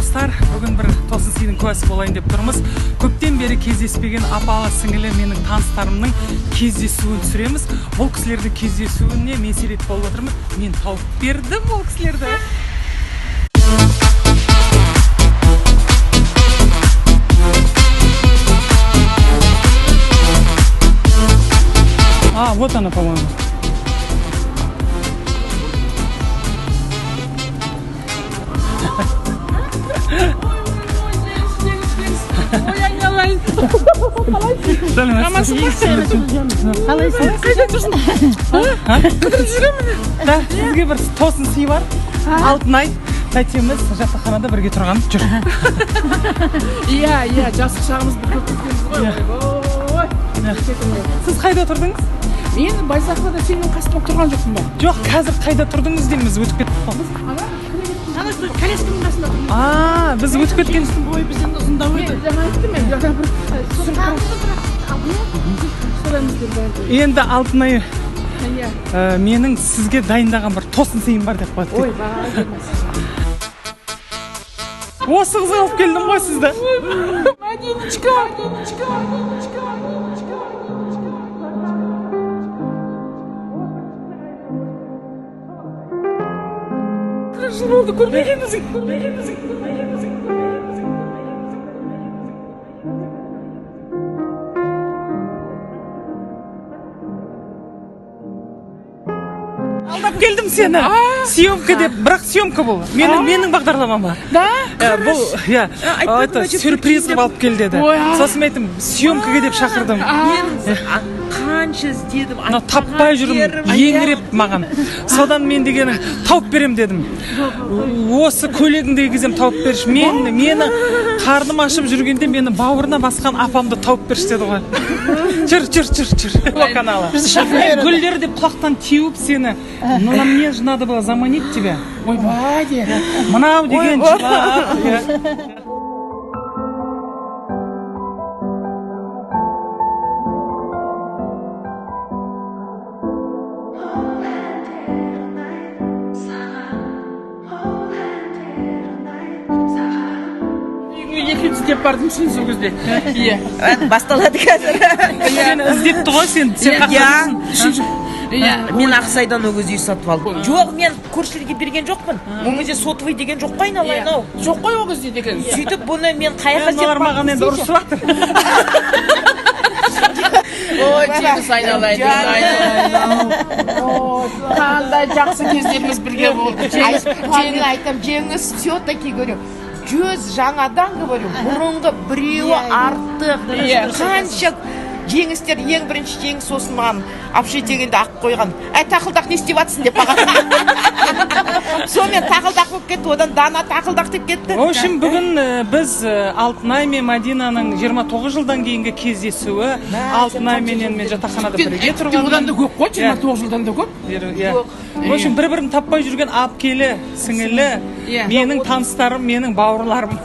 достар, бүгін бір тосын сыйдың куәсі болайын деп тұрмыз. Көптен бері кездеспеген апалы сіңілі менің таныстарымның кездесуін түсіреміз. Бұл кісілердің кездесуіне мен себеп болып отырмын. Мен тауып бердім ол кісілерді. Вот она, по-моему. Ой, айналайын. Қалайсың? Қайда тұрсың? Кідіріп жүремін. Да, сізге бір тосын сый бар. Алтынай тәтеміз жатақханада бірге тұрған. Жүр. Иә, жас шағымыз бір көп кеткенбіз ғой. Сіз қайда тұрдыңыз? Мен Байзақовада сенің қасында тұрған жоқпын ба? Жоқ, қазір қайда тұрдыңыз дейміз, өтіп кеттік қой. Колясканың қасында тұрмын. Біз өтіп кеткен. Бойы бізден ұзындау еді. Жаңа айттым мен, жаңа бір Енді Алтынай, Иә. менің сізге дайындаған бір тосын сыйым бар деп қойды. Ой, баға келмес. Осы қызға алып келдім ғой сізді. Мәдиночка. Жыл болды көрмегенбізің. Алдап келдім сені. Съемка деп, бірақ съемка бұл. Менің бағдарламам бар. Да? Бұл, это сюрприз қылып алып кел деді. Сосын айттым, съемкаға деп шақырдым. Қанша іздедім, таппай жүрмін, еңіреп маған. Содан мен дегенім, тауып берем дедім. Осы көйлегіңді кигізем, тауып берші. Мені қарным ашып жүргенде мені бауырына басқан апамды тауып берші деді ғой. Жүр. Канала. Гүлдер деп құлақтан теуіп сені. Но мне же надо было заманить тебя. Ой, баде. Мынау деген жылақ. Екінші деп бардым сен сол кезде. Иә. басталады қазір. Сені іздепті ғой сен қақсың. Мен Ақсайдан ол кезде үй сатып алдым. Жоқ, мен көршілерге берген жоқпын. Ол кезде сотовый деген жоқ қой айналайын ау. Жоқ қой ол кезде деген. Сөйтіп бұны мен қаяққа іздеп Мыналар маған енді ұрысып жатыр. Ой, жеңіс айналайын. Қандай жақсы кездеріміз бірге болды. Жеңіс айтам, жеңіс все-таки говорю. Жүз жаңадан говорю, бұрынғы біреуі артық. Қанша жеңістер, ең бірінші жеңіс сосын маған общежитиеге ақ қойған. Тақылдақ не істеп жатсың деп маған. Сонымен тақылдақ болып кетті, одан Дана тақылдақ деп кетті. В общем, бүгін біз Алтынай мен Мадинаның 29 жылдан кейінгі кездесуі. Алтынай менен мен жатақханада бірге тұрған. Одан да көп қой, 29 жылдан да көп. В общем, бір-бірін таппай жүрген апкелі, сіңілі, менің таныстарым, менің бауырларым.